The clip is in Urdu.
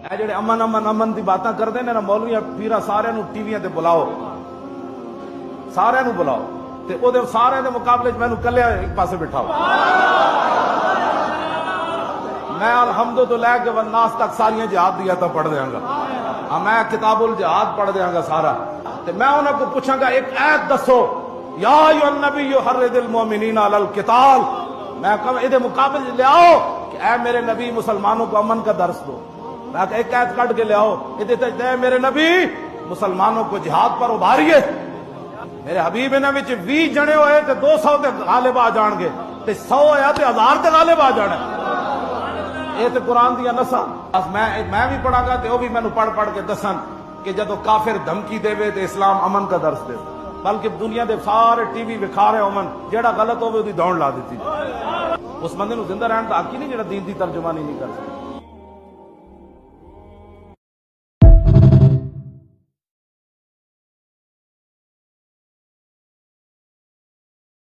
اے جڑے امن امن امن دی باتاں کردے نے نا مولوی پیرا سارے نو ٹی ویاں تے بلاؤ، سارے نو بلاؤ تے او دے سارے دے مقابلے میں کلے ایک پاسے بٹھاؤ. میں الحمد تو لے کے والناس تک ساری جہاد دیا تو پڑھ دیاں گا. میں کتاب الجہاد پڑھ دیاں گا سارا. تے میں انہاں کو پوچھاں گا ایک آیت دسو یا ایھا النبی حرض المؤمنین علی القتال. میں کہوں ادھے مقابلے لے آؤ کہ اے میرے نبی مسلمانوں کو امن کا درس دو. میں کہ ایک آیت کٹ کے لے آؤ ادھے تے اے میرے نبی مسلمانوں کو جہاد پر ابھاریے. میرے حبیب انہاں وچ 20 جنے ہوئے تے 200 تے غالب آ جان گے تے 100 ہویا تے 1000 تے غالب آ جانا. یہ تو قرآن دیا نساں. میں بھی پڑھا گا تے وہ بھی مینوں پڑھ پڑھ کے دسن کہ جدو کافر دھمکی دے تے اسلام امن کا درس دے. بلکہ دنیا دے سارے ٹی وی وکھا رہے امن، جیڑا غلط ہوے اودی دوڑ لا دیتی. اس بندے نو زندہ رہن دا حق ہی نہیں جیڑا دین دی ترجمانی نہیں کر سکتا.